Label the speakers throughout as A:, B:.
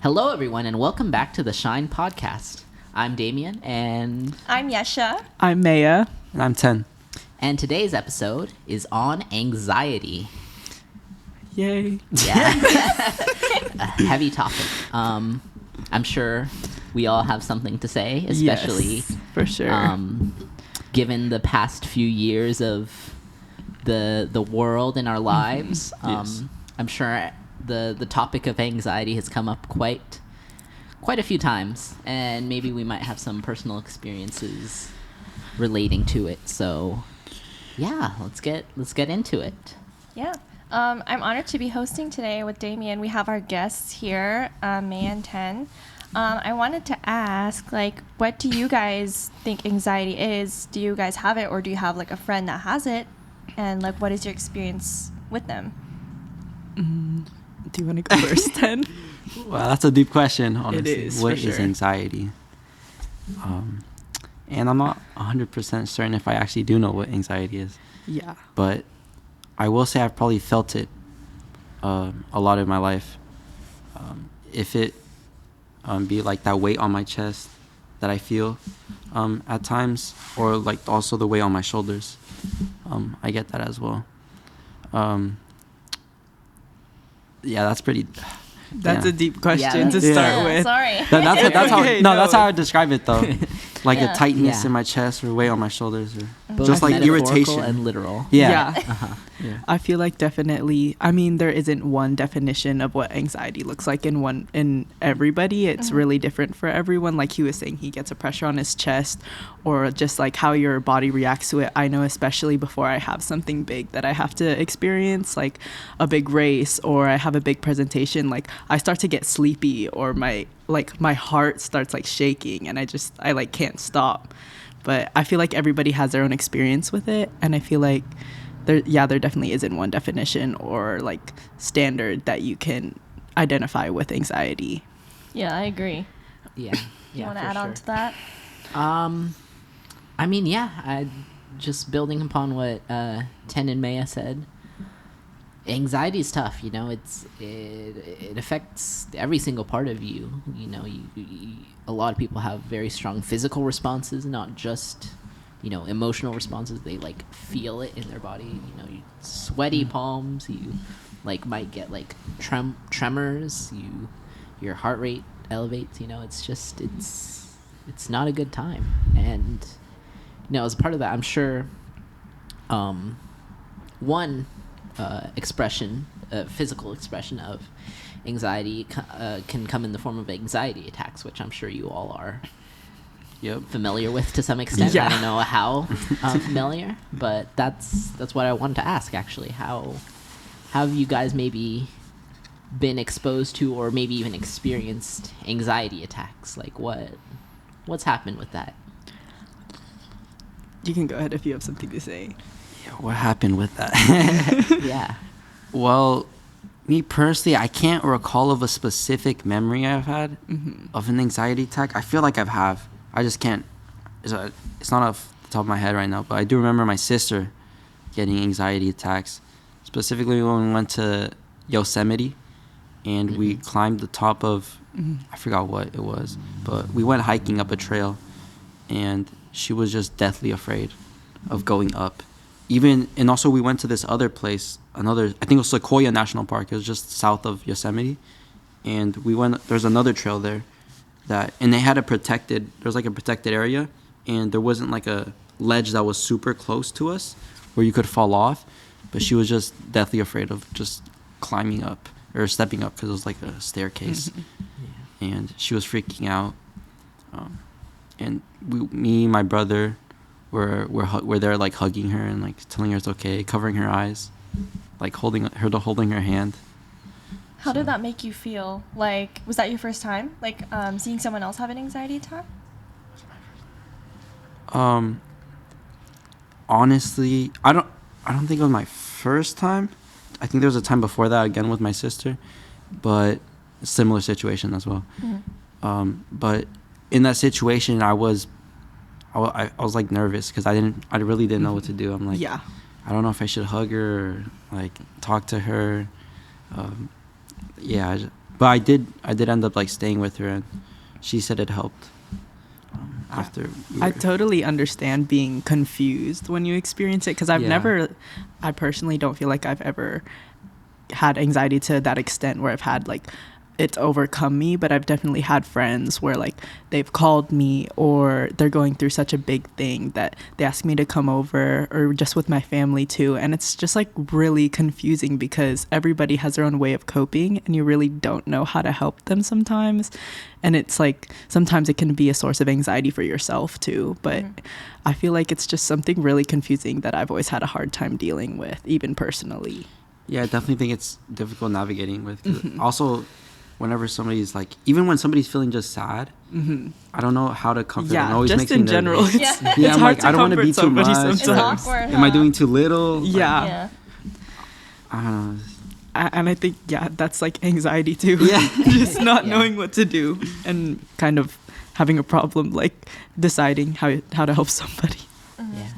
A: Hello, everyone, and welcome back to the Shine podcast. I'm Damien, and
B: I'm Yesha.
C: I'm Maya.
D: And I'm 10.
A: And today's episode is on anxiety.
C: Yay.
A: Yeah. A heavy topic. I'm sure we all have something to say, especially
C: Yes, for sure.
A: Given the past few years of the world in our lives.
D: Yes.
A: I'm sure the topic of anxiety has come up quite a few times, and maybe we might have some personal experiences relating to it. So yeah, let's get into it.
B: Yeah. I'm honored to be hosting today with Damien. We have our guests here, May and 10. I wanted to ask, what do you guys think anxiety is? Do you guys have it, or do you have, a friend that has it? And, what is your experience with them?
C: Do you want to go first, 10?
D: Well, that's a deep question, honestly.
C: It is,
D: What
C: for
D: is
C: sure.
D: anxiety? And I'm not 100% certain if I actually do know what anxiety is.
C: Yeah.
D: But I will say I've probably felt it a lot in my life. If it be like that weight on my chest that I feel at times, or also the weight on my shoulders, I get that as well. Yeah, that's pretty.
C: That's
D: yeah.
C: a deep question
A: Yeah,
C: to
D: that's-
C: start
D: Yeah.
C: with.
B: Sorry.
D: That's how.
C: Okay,
D: No, that's how
C: no.
D: I would describe it though. Like
B: Yeah.
D: a tightness
A: Yeah.
D: in my chest or weight on my shoulders, or
A: Both
D: just like
A: metaphorical
D: irritation.
A: and literal.
D: Yeah.
A: Uh-huh.
D: Yeah.
C: I feel like definitely, there isn't one definition of what anxiety looks like in everybody. It's really different for everyone. Like he was saying, he gets a pressure on his chest, or just like how your body reacts to it. I know, especially before I have something big that I have to experience, like a big race, or I have a big presentation, like I start to get sleepy, or my heart starts shaking, and I can't stop. But I feel like everybody has their own experience with it, and I feel like there definitely isn't one definition or standard that you can identify with anxiety.
B: Yeah, I agree.
A: Yeah.
B: You want to
A: for
B: add on
A: sure.
B: to that?
A: I just building upon what 10 and Maya said. Anxiety is tough, it affects every single part of you. A lot of people have very strong physical responses, not just emotional responses. They feel it in their body. Sweaty palms. You might get tremors. Your heart rate elevates. It's not a good time. And as a part of that, I'm sure one physical expression of anxiety can come in the form of anxiety attacks, which I'm sure you all are familiar with to some extent.
C: Yeah.
A: I don't know how familiar, but that's what I wanted to ask, actually. How have you guys maybe been exposed to, or maybe even experienced, anxiety attacks? What's happened with that?
C: You can go ahead if you have something to say.
D: Yeah, what happened with that?
A: Yeah.
D: Well, me personally, I can't recall of a specific memory I've had of an anxiety attack. I feel like I have. I just can't. It's not off the top of my head right now, but I do remember my sister getting anxiety attacks, specifically when we went to Yosemite and we climbed the top of, I forgot what it was, but we went hiking up a trail, and she was just deathly afraid of going up. And also we went to this other place, I think it was Sequoia National Park. It was just south of Yosemite, and there's another trail there and they had there was a protected area, and there wasn't a ledge that was super close to us where you could fall off, but she was just deathly afraid of just climbing up or stepping up, because it was a staircase. And she was freaking out, and me and my brother we're there hugging her and telling her it's okay, covering her eyes, holding her hand.
B: How did that make you feel? Was that your first time? Seeing someone else have an anxiety attack?
D: Honestly, I don't think it was my first time. I think there was a time before that, again with my sister, but similar situation as well. But in that situation, I was nervous, because I really didn't know what to do. I'm
C: Yeah.
D: I don't know if I should hug her or talk to her. But I did end up like staying with her, and she said it helped. After
C: I totally understand being confused when you experience it, because I personally don't feel like I've ever had anxiety to that extent where I've had like it's overcome me, but I've definitely had friends where like they've called me or they're going through such a big thing that they ask me to come over, or just with my family too, and it's just like really confusing because everybody has their own way of coping and you really don't know how to help them sometimes, and it's like sometimes it can be a source of anxiety for yourself too. But I feel like it's just something really confusing that I've always had a hard time dealing with, even personally.
D: Yeah, I definitely think it's difficult navigating with. Also, whenever somebody's like, even when somebody's feeling just sad, I don't know how to comfort them. It always
C: just
D: makes
C: in
D: me
C: general,
D: nervous.
C: it's
D: I'm
C: hard
D: like,
C: to
D: I don't want to
C: comfort
D: be too
C: somebody
D: much.
C: sometimes.
B: It's awkward.
D: Am I doing too little?
C: Yeah.
D: I don't know.
C: And I think, that's like anxiety too.
D: Yeah.
C: Just not knowing what to do and kind of having a problem like deciding how to help somebody.
A: Yeah.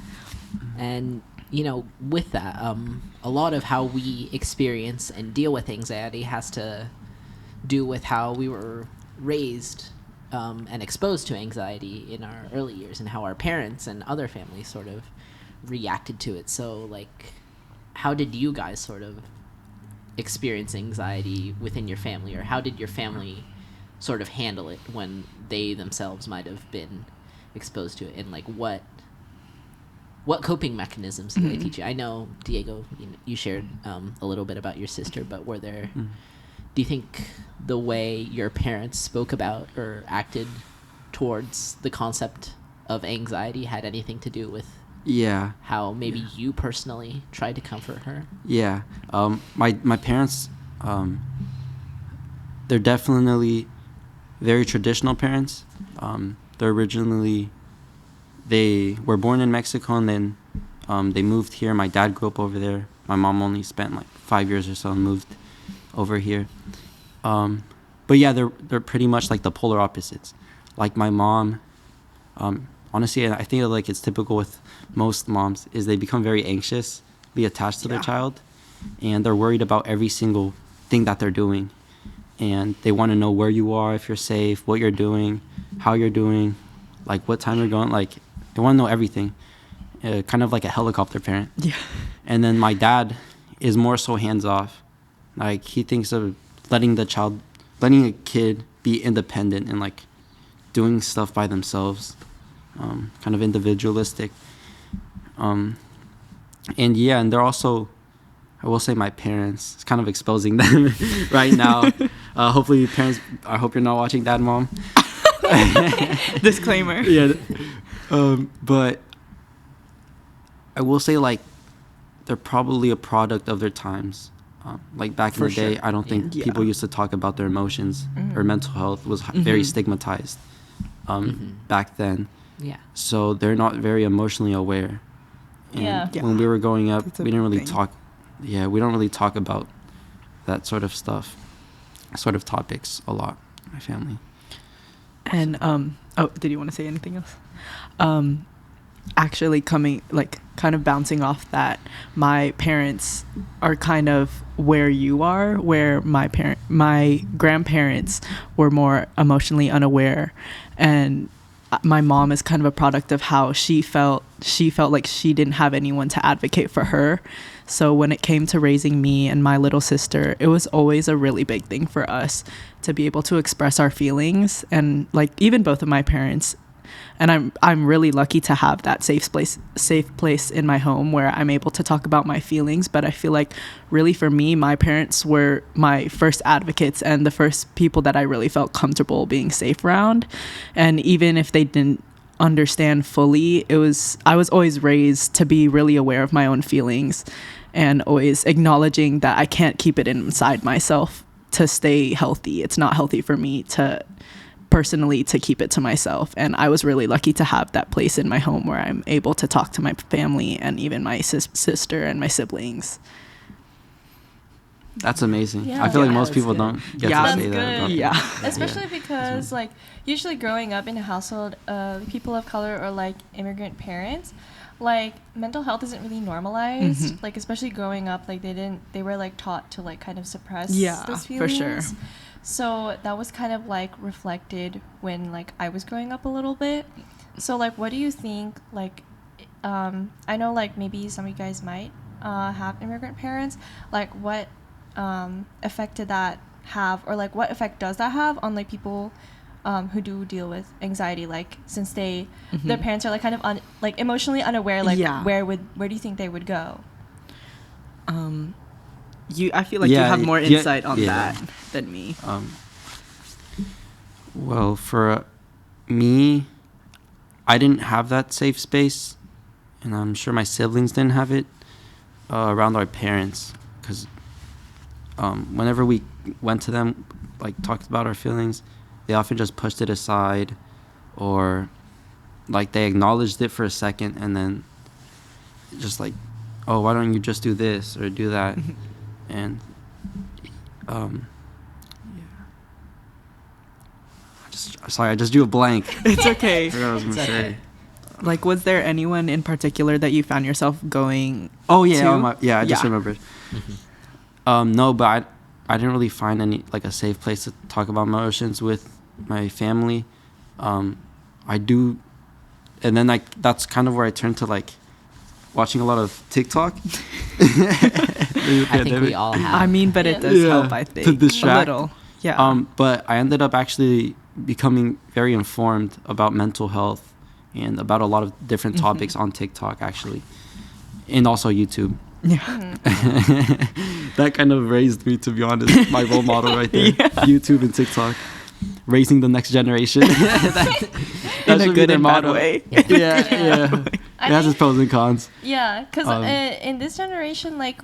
A: And with that, a lot of how we experience and deal with anxiety has to do with how we were raised and exposed to anxiety in our early years, and how our parents and other families sort of reacted to it. So, like, how did you guys sort of experience anxiety within your family, or how did your family sort of handle it when they themselves might have been exposed to it, and like what coping mechanisms did they teach you? I know, Diego, you shared a little bit about your sister, but were there do you think the way your parents spoke about or acted towards the concept of anxiety had anything to do with how maybe you personally tried to comfort her?
D: Yeah. My parents, they're definitely very traditional parents. They're originally, they were born in Mexico, and then they moved here. My dad grew up over there. My mom only spent like 5 years or so and moved over here. But yeah, they're pretty much like the polar opposites. Like my mom, honestly, I think like it's typical with most moms, is they become very anxious, be attached to their child, and they're worried about every single thing that they're doing. And they want to know where you are, if you're safe, what you're doing, how you're doing, like what time you're going. Like they want to know everything, kind of like a helicopter parent.
C: Yeah.
D: And then my dad is more so hands off. Like he thinks of letting a kid be independent and like doing stuff by themselves, kind of individualistic. And they're also, I will say my parents, it's kind of exposing them right now. Hopefully parents, I hope you're not watching that, Mom.
C: Disclaimer.
D: Yeah. But I will say like they're probably a product of their times. Like back in the day, I don't think people used to talk about their emotions or mental health was very stigmatized back then.
A: Yeah.
D: So they're not very emotionally aware. And when we were growing up, we didn't really talk. Yeah, we don't really talk about that sort of stuff, sort of topics a lot in my family.
C: And did you want to say anything else? Actually kind of bouncing off that, my parents are kind of where you are, where my grandparents were more emotionally unaware, and my mom is kind of a product of how she felt like she didn't have anyone to advocate for her. So when it came to raising me and my little sister, it was always a really big thing for us to be able to express our feelings, and like even both of my parents. And I'm really lucky to have that safe place in my home where I'm able to talk about my feelings. But I feel like really for me, my parents were my first advocates and the first people that I really felt comfortable being safe around. And even if they didn't understand fully, I was always raised to be really aware of my own feelings and always acknowledging that I can't keep it inside myself to stay healthy. It's not healthy for me to personally to keep it to myself. And I was really lucky to have that place in my home where I'm able to talk to my family and even my sister and my siblings.
D: That's amazing.
B: Yeah.
D: I feel like
A: Yeah,
D: most
A: that's
D: people
A: good.
D: don't get
C: Yeah,
D: to
B: that's
D: say that about
B: good.
D: them.
B: Especially because like usually growing up in a household of people of color or like immigrant parents, like mental health isn't really normalized. Like especially growing up, like they were like taught to like kind of suppress those feelings.
C: for sure.
B: So that was kind of like reflected when like I was growing up a little bit. So like, what do you think? Like, I know like maybe some of you guys might have immigrant parents. Like, what effect did that have, or like what effect does that have on like people who do deal with anxiety? Like, since their parents are like kind of like emotionally unaware. Like, where do you think they would go?
C: I feel like you have more insight on that than me.
D: Well, for me, I didn't have that safe space, and I'm sure my siblings didn't have it around our parents, because whenever we went to them, like talked about our feelings, they often just pushed it aside, or like they acknowledged it for a second and then just like, oh, why don't you just do this or do that? And I just drew a blank.
C: It's okay.
D: I forgot what I was gonna say.
C: Like, was there anyone in particular that you found yourself going
D: Oh yeah,
C: to?
D: I just remembered. No, but I didn't really find any like a safe place to talk about my emotions with my family. I do, and then like that's kind of where I turned to like watching a lot of TikTok.
A: I think we all have.
C: I mean, but it does help, I think.
D: To distract.
C: A little. Yeah.
D: But I ended up actually becoming very informed about mental health and about a lot of different topics on TikTok, actually, and also YouTube.
C: Yeah.
D: That kind of raised me, to be honest. My role model right there. YouTube and TikTok. Raising the next generation. that
C: in a good and bad way.
D: Yeah. It has its pros and cons.
B: Yeah, because in this generation, like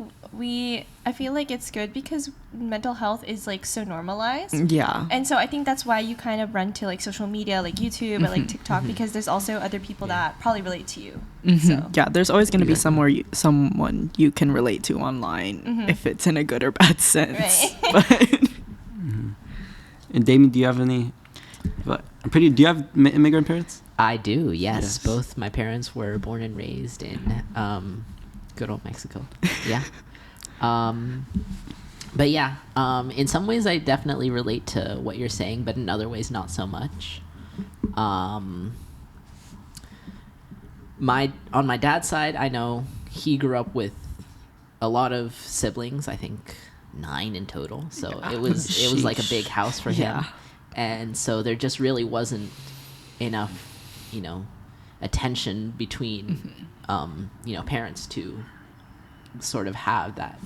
B: I feel like it's good because mental health is like so normalized.
C: Yeah.
B: And so I think that's why you kind of run to like social media, like YouTube or like TikTok, because there's also other people that probably relate to you. So.
C: Yeah, there's always going to be someone you can relate to online, if it's in a good or bad sense.
B: Right.
C: But
D: and Damien, do you have any? Do you have immigrant parents?
A: I do, yes. Both my parents were born and raised in good old Mexico. Yeah. But yeah, in some ways I definitely relate to what you're saying, but in other ways not so much. On my dad's side, I know he grew up with a lot of siblings, I think 9 in total. So it was like a big house for him. And so there just really wasn't enough, attention between parents to sort of have that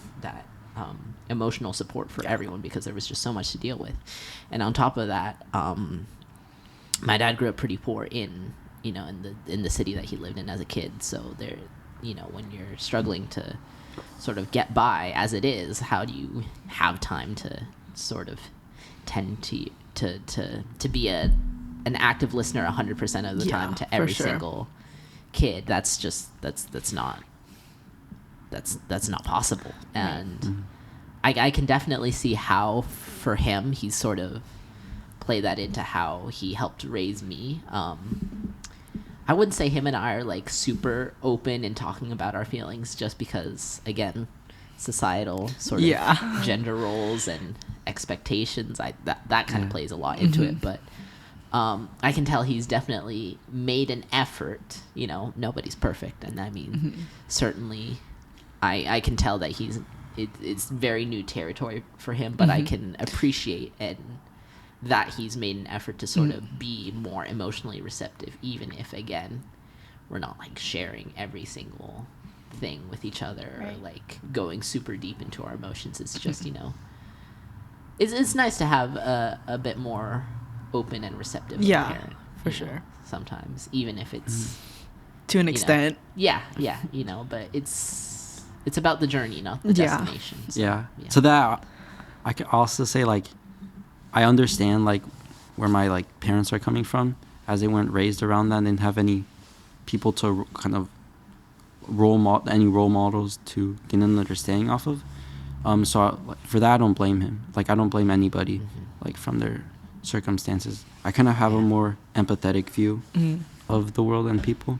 A: emotional support for everyone, because there was just so much to deal with. And on top of that, my dad grew up pretty poor in the city that he lived in as a kid. So there, when you're struggling to sort of get by as it is, how do you have time to sort of tend to be an active listener 100% of the time to every single kid? That's not possible. And I can definitely see how for him he's sort of played that into how he helped raise me. I wouldn't say him and I are like super open in talking about our feelings, just because, again, societal sort of gender roles and expectations, that kind of plays a lot into it. But I can tell he's definitely made an effort. Nobody's perfect, and I mean, certainly I can tell that it's very new territory for him, but I can appreciate that he's made an effort to sort of be more emotionally receptive, even if, again, we're not like sharing every single thing with each other, or like going super deep into our emotions. It's just, it's nice to have a bit more open and receptive parent,
C: for sure,
A: sometimes, even if it's
C: to an extent.
A: But it's about the journey, not the destination. So,
D: To that, I can also say, like, I understand like where my like parents are coming from, as they weren't raised around that and didn't have any people to kind of role models to gain an understanding off of. So for that, I don't blame him. Like, I don't blame anybody like from their circumstances. I kind of have a more empathetic view of the world and people,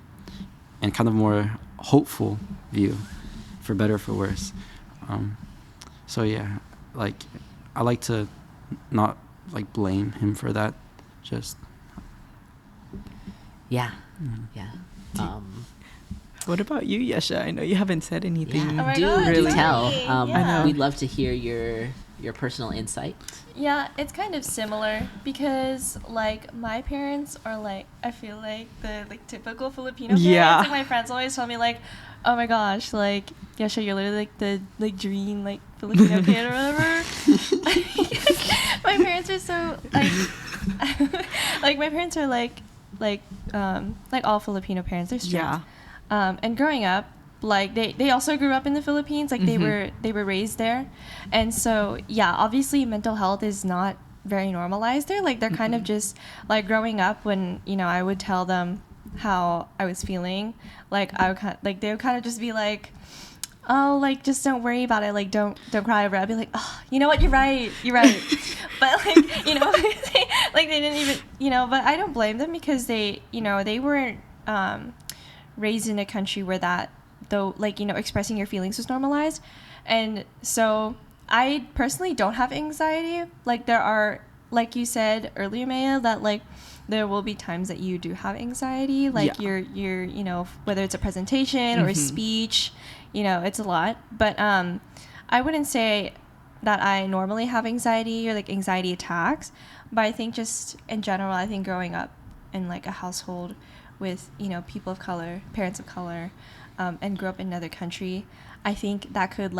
D: and kind of more hopeful view, for better or for worse. So yeah, like, I like to not like blame him for that. Just
A: Yeah.
D: mm.
A: Yeah.
C: What about you, Yesha? I know you haven't said anything.
A: Yeah.
B: Oh my
A: do
B: God,
A: do
C: really.
A: tell.
C: I know.
A: We'd love to hear your personal insight.
B: Yeah, it's kind of similar because like my parents are like, I feel like the like typical Filipino parents.
C: Yeah.
B: Like my friends always tell me like, oh my gosh, like Yesha, you're literally like the like dream like Filipino kid or whatever. My parents are so like like my parents are like all Filipino parents. They're strict.
C: Yeah.
B: And growing up, like they also grew up in the Philippines. Like they were raised there, and so yeah, obviously mental health is not very normalized there. Like they're kind of just like growing up when I would tell them how I was feeling. Like I would they would kind of just be like, oh, like just don't worry about it. Like don't cry over it. I'd be like, oh, you know what? You're right. But like like they didn't even But I don't blame them because they they weren't raised in a country where that though expressing your feelings was normalized. And so I personally don't have anxiety. Like there are, like you said earlier, Maya, that like there will be times that you do have anxiety, like you're whether it's a presentation or a speech, it's a lot. But I wouldn't say that I normally have anxiety or like anxiety attacks, but I think just in general, I think growing up in like a household with people of color, parents of color, and grew up in another country, I think that could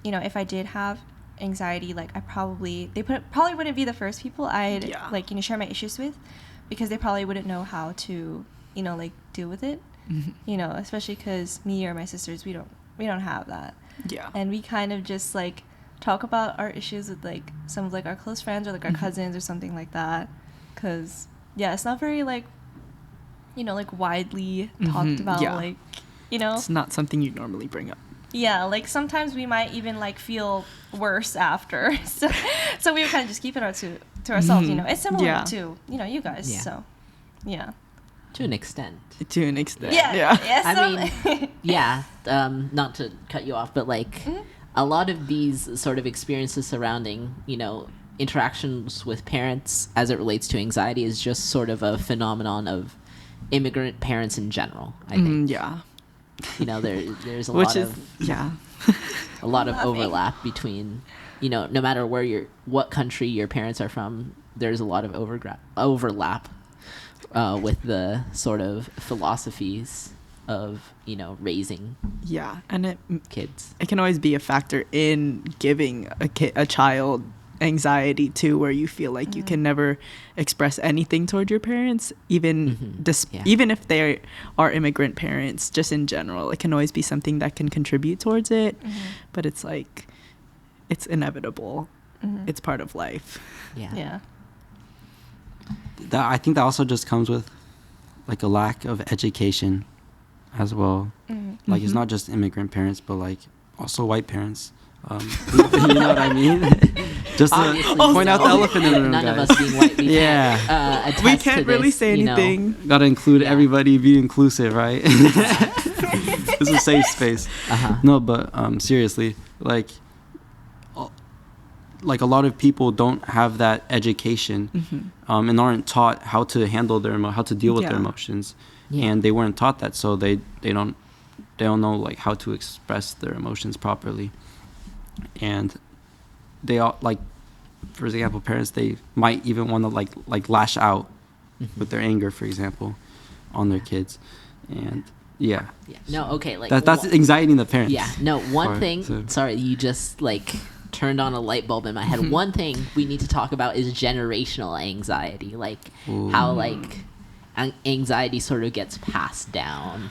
B: if I did have anxiety, like probably wouldn't be the first people I'd share my issues with, because they probably wouldn't know how to deal with it, especially because me or my sisters, we don't have that, and we kind of just like talk about our issues with like some of like our close friends or like our cousins or something like that, because it's not very like widely talked about,
C: it's not something you normally bring up.
B: Yeah, like sometimes we might even like feel worse after, so we would kind of just keep it to ourselves. It's similar to you guys. So
A: To an extent.
B: Yeah.
A: I mean, not to cut you off, but like a lot of these sort of experiences surrounding interactions with parents as it relates to anxiety is just sort of a phenomenon of immigrant parents in general, I think. There's a lot of overlap between no matter what country your parents are from, there's a lot of overlap with the sort of philosophies of raising
C: and
A: kids.
C: It can always be a factor in giving a child anxiety too, where you feel like you can never express anything toward your parents, even even if they are immigrant parents. Just in general, it can always be something that can contribute towards it, but it's like it's inevitable. It's part of life.
D: I think that also just comes with like a lack of education as well. Like it's not just immigrant parents, but like also white parents. You know what I mean? Just to point out the elephant in the room,
A: None
D: guys.
A: of us being white,
C: we can't really say anything.
D: Gotta include everybody, be inclusive, right? It's a safe space. No, but seriously, like a lot of people don't have that education, and aren't taught how to handle how to deal with their emotions, and they weren't taught that, so they don't know like how to express their emotions properly. And they all, like, for example, parents, they might even want to like lash out with their anger, for example, on their kids. And that's anxiety in the parents.
A: One thing, sorry, you just like turned on a light bulb in my head. One thing we need to talk about is generational anxiety, like how like anxiety sort of gets passed down.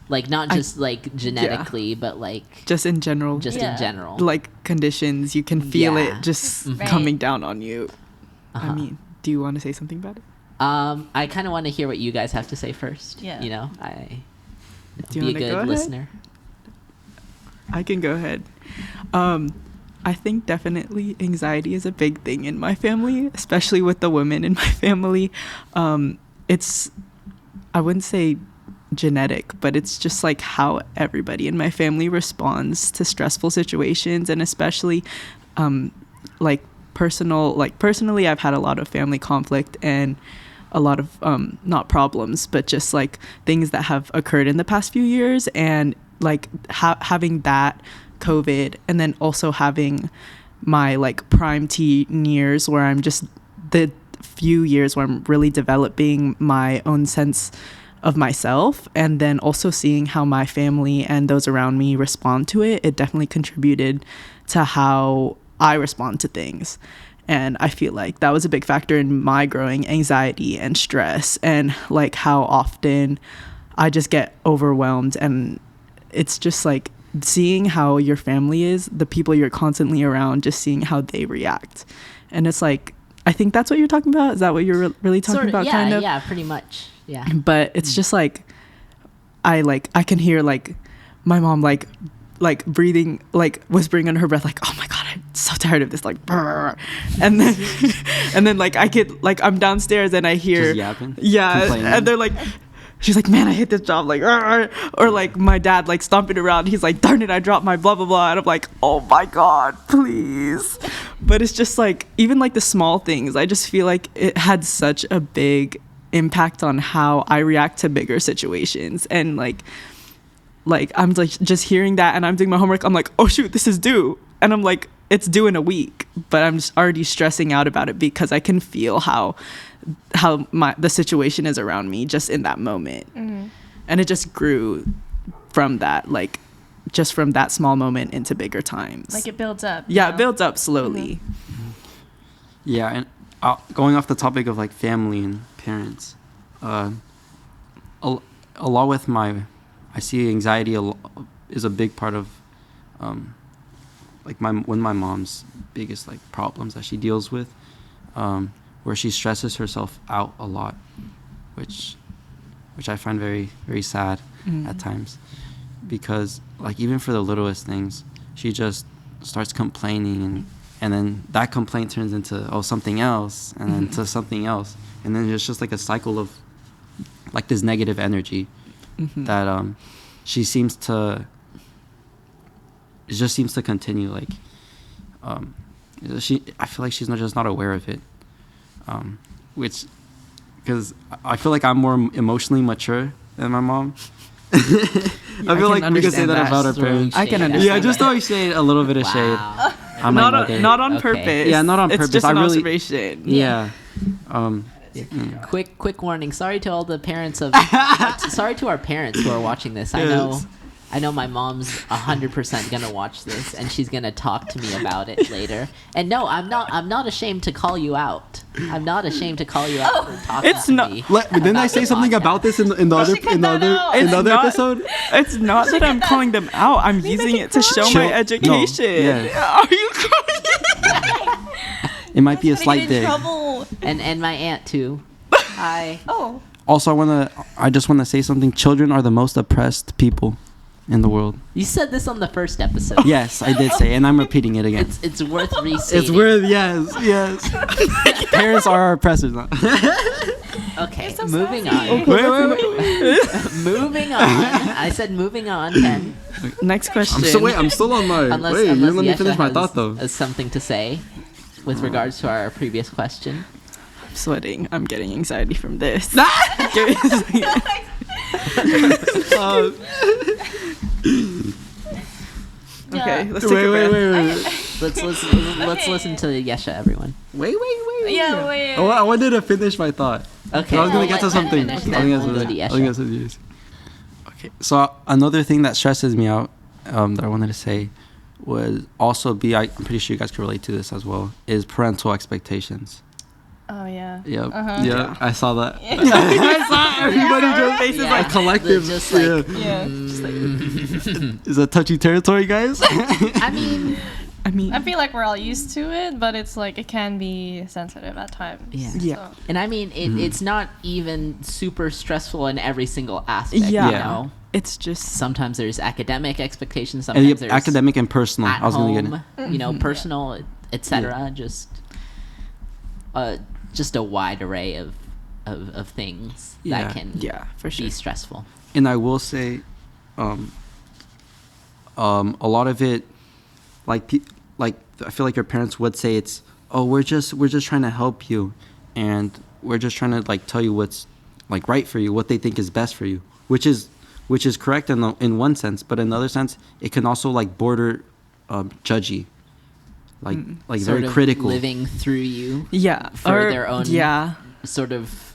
A: Like not just like genetically, but like
C: just in general.
A: In general.
C: Like conditions, you can feel it just coming down on you. I mean, do you want to say something about it?
A: I kind of want to hear what you guys have to say first.
B: Yeah.
A: Be a good listener.
C: I can go ahead. I think definitely anxiety is a big thing in my family, especially with the women in my family. It's, I wouldn't say genetic, but it's just like how everybody in my family responds to stressful situations, and especially like personally, I've had a lot of family conflict and a lot of not problems, but just like things that have occurred in the past few years, and like having that COVID, and then also having my like prime teen years where I'm just the few years where I'm really developing my own sense of myself, and then also seeing how my family and those around me respond to it. It definitely contributed to how I respond to things. And I feel like that was a big factor in my growing anxiety and stress, and like how often I just get overwhelmed. And it's just like seeing how your family is, the people you're constantly around, just seeing how they react. And it's like, I think that's what you're talking about. Is that what you're really talking about?
A: Yeah,
C: kind of?
A: yeah, pretty much. Yeah.
C: But it's just like, I can hear like my mom like breathing, like whispering under her breath, like, oh my God, I'm so tired of this, like, brr. And then like I get like, I'm downstairs and I hear,
D: just yapping,
C: yeah,
D: complaining.
C: and they're like, she's like, man, I hate this job, like, or like my dad like stomping around, he's like, darn it, I dropped my blah blah blah, and I'm like, oh my God, please. But it's just like, even like the small things, I just feel like it had such a big impact on how I react to bigger situations. And like I'm like just hearing that, and I'm doing my homework, I'm like, oh shoot, this is due, and I'm like, it's due in a week, but I'm just already stressing out about it because I can feel how the situation is around me just in that moment.
B: Mm-hmm.
C: And it just grew from that, like just from that small moment into bigger times.
B: Like it builds up.
C: Yeah, it builds up slowly.
B: Mm-hmm.
D: Yeah, and going off the topic of like family and parents, along with I see anxiety is a big part of like one of my mom's biggest like problems that she deals with, where she stresses herself out a lot, which I find very, very sad at times, because like even for the littlest things, she just starts complaining, and then that complaint turns into something else, and then to something else, and then it's just like a cycle of like this negative energy that she seems to continue, like I feel like she's just not aware of it, which, because I feel like I'm more emotionally mature than my mom. I feel like we can say that about our parents.
C: I can understand.
D: Yeah, just throwing shade, a little bit of shade.
C: Not on purpose.
D: Yeah, not on purpose.
C: It's just an
D: I really,
C: observation.
D: Yeah.
A: Quick warning. Sorry to all the parents of. Sorry to our parents who are watching this. I know my mom's 100% gonna watch this, and she's gonna talk to me about it later. And no, I'm not ashamed to call you out. I'm not ashamed to call you out for talking to me.
D: Didn't I say something about this in the other episode?
C: It's not that I'm calling them out. I'm using it to show my education. Are you calling?
D: It might be a slight dig.
A: And my aunt too. Hi.
B: Oh.
D: Also, I just want to say something. Children are the most oppressed people in the world.
A: You said this on the first episode.
D: Yes, I did say, and I'm repeating it again.
A: It's worth restating.
D: It's worth, yes. Parents are our oppressors.
A: Okay,
B: So
A: moving
B: sassy.
A: on.
D: Wait.
A: Moving on. I said moving on, Ken.
C: Next question.
D: I'm still on my.
A: Unless
D: you let me
A: Yesha
D: finish my
A: has,
D: thought though.
A: has something to say with regards to our previous question.
C: I'm sweating. I'm getting anxiety from this. Okay, let's take a breath.
A: Let's listen to Yesha, everyone.
D: Wait.
B: Yeah, wait.
D: I wanted to finish my thought.
A: Okay.
D: I was gonna get to
A: let
D: something.
A: Ken finish, then we'll go to Yesha.
D: Okay, so another thing that stresses me out, that I wanted to say, would also be, I'm pretty sure you guys can relate to this as well, is parental expectations.
B: Oh yeah.
D: Yep.
B: Uh-huh.
D: Yeah, I saw that. I saw everybody just faces like collective.
A: Just like,
B: Yeah.
D: Is that touchy territory, guys?
A: I mean,
B: I feel like we're all used to it, but it's like it can be sensitive at times.
C: Yeah.
B: So.
A: and I mean, it's not even super stressful in every single aspect.
C: Yeah.
A: You know?
C: It's just
A: Sometimes there's academic expectations. Sometimes there's
D: academic and personal.
A: at
D: I was
A: home,
D: gonna get it.
A: you know, personal, etc. Just a wide array of things that can
C: for sure.
A: be stressful.
D: And I will say, a lot of it, like I feel like your parents would say it's, oh, we're just trying to help you, and we're just trying to like tell you what's like right for you, what they think is best for you, which is correct in one sense, but in another sense, it can also like border judgy, like
A: Sort
D: very
A: of
D: critical.
A: living through you
C: Yeah.
A: for their own
C: Yeah.
A: sort of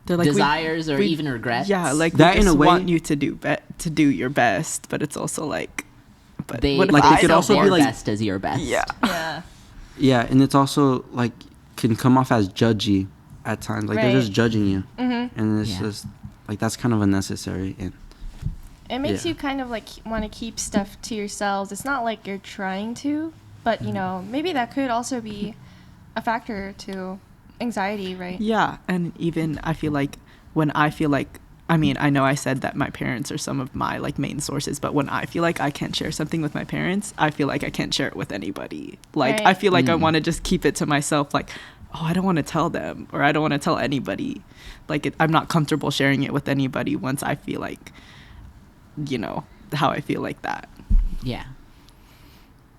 C: They're like,
A: desires or
C: we-
A: even regrets.
C: Yeah, like
D: That
C: we
D: in
C: just
D: a way-
C: want you to do your best, but it's also like, but
A: They
C: what if
D: like,
C: I
D: they could
C: don't
D: also be
A: their
C: want-
D: like-
A: best as your best.
C: yeah.
B: Yeah.
D: Yeah, and it's also like can come off as judgy at times. Like they're just
B: Right.
D: judging you,
B: Mm-hmm.
D: and it's
A: Yeah.
D: just like that's kind of unnecessary. And
B: It makes
D: Yeah.
B: you kind of like want to keep stuff to yourselves. It's not like you're trying to, but you know, maybe that could also be a factor to anxiety, right?
C: Yeah, and even I feel like when I feel like, I mean, I know I said that my parents are some of my like main sources, but when I feel like I can't share something with my parents, I feel like I can't share it with anybody. Like
B: Right.
C: I feel like I
A: Mm.
C: want to just keep it to myself. Like, oh, I don't want to tell them, or I don't want to tell anybody. Like I'm not comfortable sharing it with anybody once I feel like, you know, how I feel like that.
A: Yeah.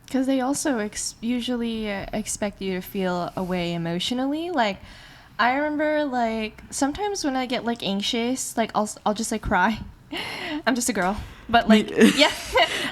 B: Because they also usually expect you to feel a way emotionally. Like, I remember, like, sometimes when I get, like, anxious, like, I'll just, like, cry. I'm just a girl. But, like, yeah.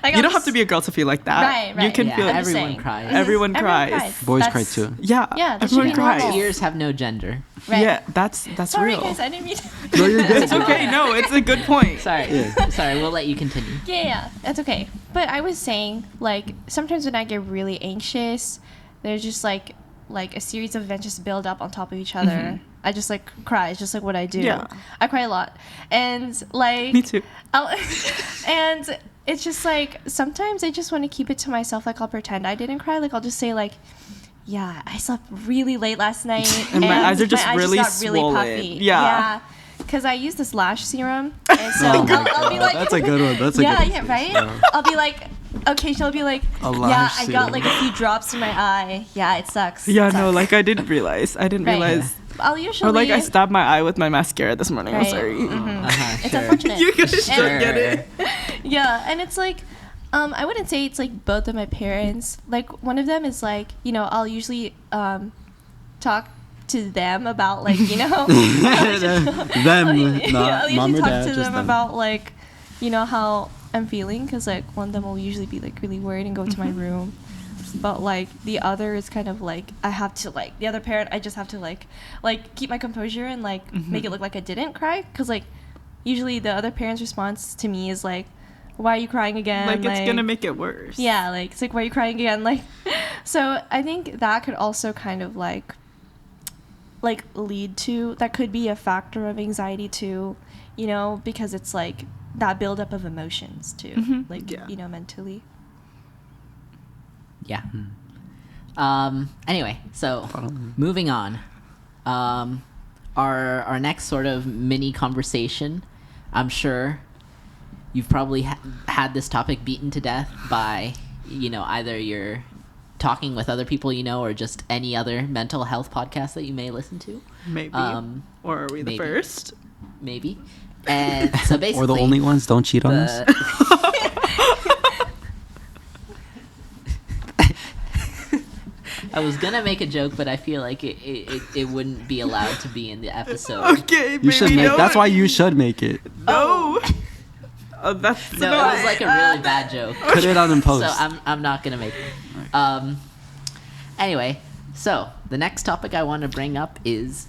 B: Like,
C: You
B: I'll
C: don't have
B: just-
C: to be a girl to feel like that.
B: Right,
C: You
B: right.
C: can
A: Yeah,
C: feel
B: I'm just
A: everyone
B: saying.
A: cries.
C: Everyone cries.
D: boys cry
B: That's-
D: too.
C: Yeah,
B: Yeah, that should
C: everyone
B: be normal.
C: cries.
A: Tears have no gender.
B: Right.
C: Yeah, that's
B: Sorry,
C: real.
B: guys, I didn't mean to.
D: No, you're good.
C: It's okay. No, it's a good point.
A: Sorry.
D: Yeah.
A: Sorry, we'll let you continue.
B: Yeah, that's okay. But I was saying, like, sometimes when I get really anxious, there's just like a series of events just build up on top of each other.
C: Mhm.
B: I just like cry. It's just like what I do.
C: Yeah.
B: I cry a lot, and like
C: Me too.
B: and it's just like sometimes I just want to keep it to myself. Like I'll pretend I didn't cry. Like I'll just say like, yeah, I slept really late last night,
C: And my eyes are just really
B: got
C: swollen. Yeah.
B: Because I use this lash serum, and so
D: Oh my
B: I'll be
D: God,
B: like,
D: that's a good one. That's a
B: yeah,
D: good
B: yeah, right.
D: Yeah.
B: I'll be like, okay, she'll be like,
D: A
B: yeah,
D: lash
B: I got
D: serum.
B: like a few drops in my eye. Yeah, it sucks.
C: Yeah,
B: It
C: no,
B: sucks.
C: like I didn't realize. I didn't
B: Right.
C: realize.
B: I'll usually
C: Or like I stabbed my eye with my mascara this morning. I'm
B: Right.
C: sorry.
B: Mhm.
A: Uh-huh,
B: It's
A: sure.
B: unfortunate.
C: You guys
A: Sure.
C: don't get it.
B: Yeah, and it's like, I wouldn't say it's like both of my parents. Like one of them is like, you know, I'll usually talk to them about like, you know,
D: Them,
B: I'll
D: not
B: usually
D: mom or
B: talk
D: dad,
B: to
D: just
B: them
D: them.
B: about like, you know, how I'm feeling because like one of them will usually be like really worried and go to my room. But like the other is kind of like I have to like the other parent I just have to like keep my composure and like make it look like I didn't cry because like usually the other parent's response to me is like, why are you crying again?
C: Like it's gonna make it worse.
B: Yeah, like it's like why are you crying again? Like so I think that could also kind of like lead to that could be a factor of anxiety too, you know, because it's like that buildup of emotions too.
C: Mhm.
B: Like
C: Yeah.
B: you know, mentally.
A: Yeah. Anyway, so
D: Bottom.
A: moving on. Our next sort of mini conversation, I'm sure you've probably had this topic beaten to death by, you know, either you're talking with other people you know or just any other mental health podcast that you may listen to.
C: Maybe. Or are we the
A: maybe.
C: first?
A: Maybe. And so basically,
D: Or the only ones. Don't cheat on us.
A: I was gonna make a joke, but I feel like it wouldn't be allowed to be in the episode.
C: Okay,
D: You should
C: maybe
D: make.
C: no.
D: That's why you should make it.
C: No. Oh, that's
A: No,
C: not.
A: it was like a really bad joke.
D: Put it on in post.
A: So I'm not gonna make it. Anyway, so the next topic I want to bring up is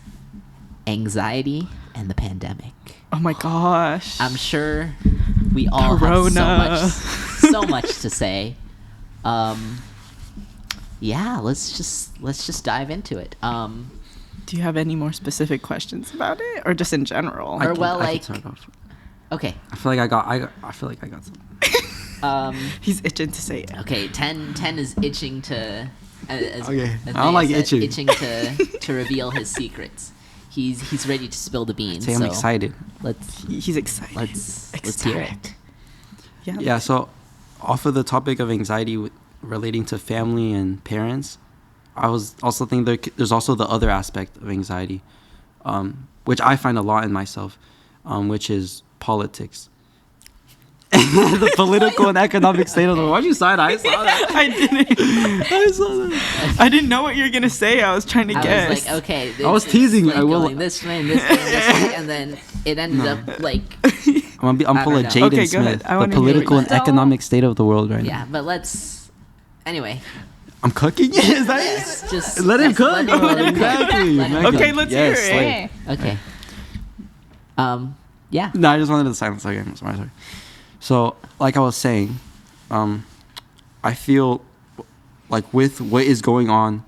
A: anxiety and the pandemic.
C: Oh my gosh.
A: I'm sure we all
C: Corona.
A: have so much to say. Yeah, let's just dive into it.
C: Do you have any more specific questions about it, or just in general?
A: Or well,
D: I
A: like-
D: can turn it off.
A: Okay.
D: I feel like I got. I feel like I got something.
C: He's itching to say it.
A: Okay, 10 is itching to. As,
D: Okay,
A: as
D: I don't
A: Maya
D: like
A: said,
D: itching.
A: to reveal his secrets. He's ready to spill the beans.
D: Say I'm
A: so
D: excited.
C: He's excited.
A: Let's hear it.
C: Ecstatic. Yeah.
D: Yeah. So, off of the topic of anxiety relating to family and parents, I was also thinking there's also the other aspect of anxiety, which I find a lot in myself, which is politics. The political and economic state of the world. Why'd you sign? I saw that.
C: I didn't.
D: I saw that.
C: I didn't know what you were gonna say. I was trying to
A: I
C: guess.
A: was like, okay.
D: I was teasing you.
A: Like
D: I will.
A: going this way and this way and this way, and then it ended up like.
D: I'm
A: I
D: full
A: don't
D: of
A: know.
D: Jaden
C: Okay, go
D: Smith.
C: ahead. I
D: The
C: wanna hear
D: political
C: it.
D: and economic state of the world right now.
A: Yeah, but let's. Anyway,
D: I'm cooking. Is that
A: yes, just
D: Let him
A: yes,
D: cook.
A: Let him cook.
D: Exactly.
A: Let him
D: Mega.
A: cook.
C: Okay, let's hear it.
B: Okay.
A: Okay. Yeah.
D: No, I just wanted to silence again. Sorry. So, like I was saying, I feel like with what is going on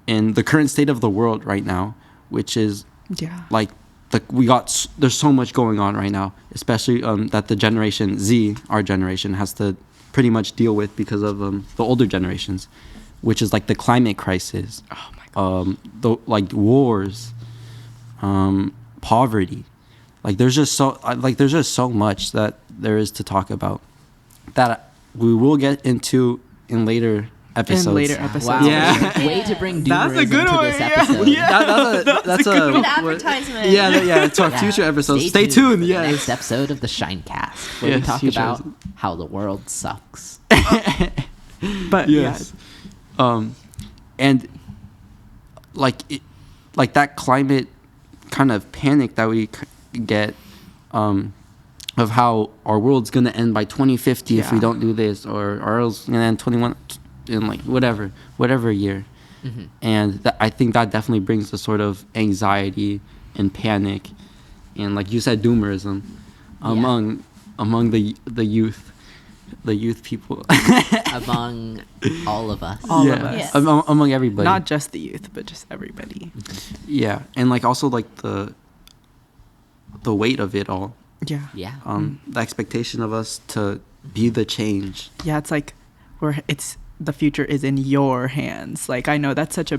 D: in the current state of the world right now, which is
C: Yeah.
D: like there's so much going on right now, especially that the generation Z, our generation, has to pretty much deal with because of the older generations, which is like the climate crisis,
C: Oh my god.
D: the like wars, poverty. Like there's just so much that there is to talk about that we will get into in later episodes.
C: In later episodes.
A: Wow.
D: Yeah.
A: Way to bring
C: That's a
A: doomerism
C: good
A: to
C: one.
A: this
C: Yeah.
A: episode.
C: Yeah.
D: That's a
B: Good advertisement.
D: Yeah, to our
A: Yeah.
D: future episodes.
A: for
D: Stay tuned.
A: the
D: Yes.
A: next episode of the SHINEcast, where we
D: Yes,
A: talk
D: future
A: about
D: episode.
A: how the world sucks.
C: But
D: Yes. And like that climate kind of panic that we get of how our world's gonna end by 2050 if we
C: Yeah.
D: don't do this, or else gonna end 21 in like whatever year.
A: Mhm.
D: And I think that definitely brings a sort of anxiety and panic, and like you said, doomerism among the youth people.
A: Among all of us.
C: All
D: yeah.
C: of us.
B: Yes.
D: Among everybody.
C: Not just the youth, but just everybody.
D: Yeah, and like also like the weight of it all,
C: Yeah.
A: Yeah.
D: the expectation of us to be the change.
C: Yeah, it's like the future is in your hands. Like I know that's such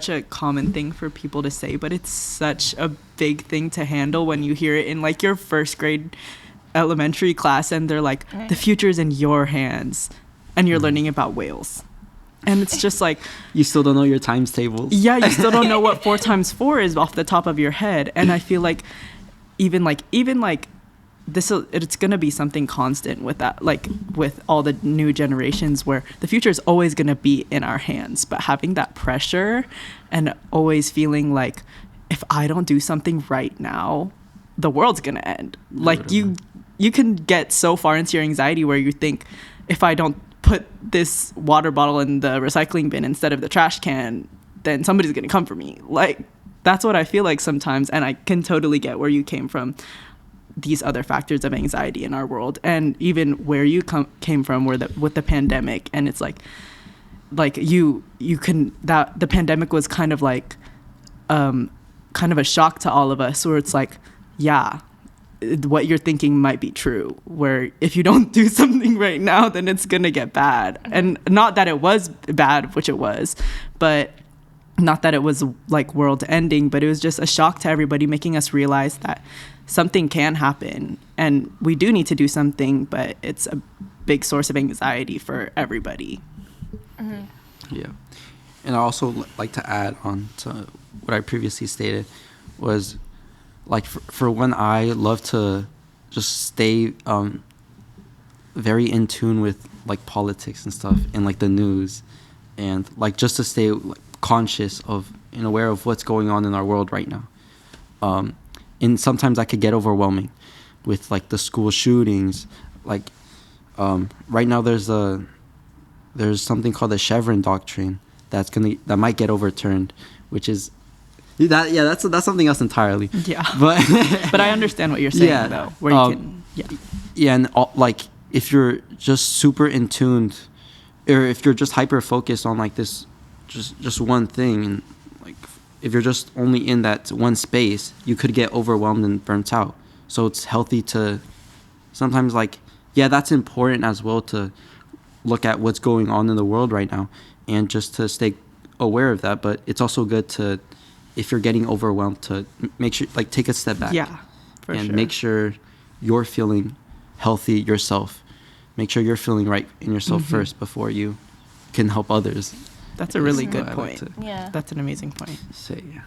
C: a common thing for people to say, but it's such a big thing to handle when you hear it in like your first grade elementary class and they're like,
B: Right.
C: the future is in your hands, and you're learning about whales. And it's just like,
D: You still don't know your times tables.
C: yeah, you still don't know what 4 times 4 is off the top of your head. And I feel like even like this, it's gonna be something constant with that, like with all the new generations, where the future is always gonna be in our hands. But having that pressure and always feeling like, if I don't do something right now, the world's gonna end. Like you can get so far into your anxiety where you think, if I don't put this water bottle in the recycling bin instead of the trash can, then somebody's gonna come for me. Like that's what I feel like sometimes, and I can totally get where you came from, these other factors of anxiety in our world, and even where you came from with the pandemic. And it's like you can, that the pandemic was kind of like kind of a shock to all of us, where it's like, yeah, what you're thinking might be true, where if you don't do something right now, then it's gonna get bad. And not that it was bad, which it was, but not that it was like world ending, but it was just a shock to everybody, making us realize that something can happen and we do need to do something, but it's a big source of anxiety for everybody.
D: Yeah. And I also like to add on to what I previously stated was, like, for when I love to just stay very in tune with like politics and stuff and like the news, and like just to stay like conscious of and aware of what's going on in our world right now. And sometimes I could get overwhelming with like the school shootings. Like right now there's something called the Chevron doctrine that might get overturned, which is that's something else entirely.
C: Yeah.
D: But
C: But I understand what you're saying,
D: Yeah.
C: though, where you can,
D: yeah, and like if you're just super in tuned, or if you're just hyper focused on like this just one thing, and like if you're just only in that one space, you could get overwhelmed and burnt out. So it's healthy to sometimes, like, yeah, that's important as well, to look at what's going on in the world right now and just to stay aware of that. But it's also good to, if you're getting overwhelmed, to make sure, like, take a step back.
C: yeah, for
D: and
C: sure.
D: make sure you're feeling healthy yourself. Make sure you're feeling right in yourself first before you can help others.
C: That's a really
D: Is
C: good
D: what I like
C: point.
D: to
B: Yeah.
C: That's an amazing point.
D: say, yeah.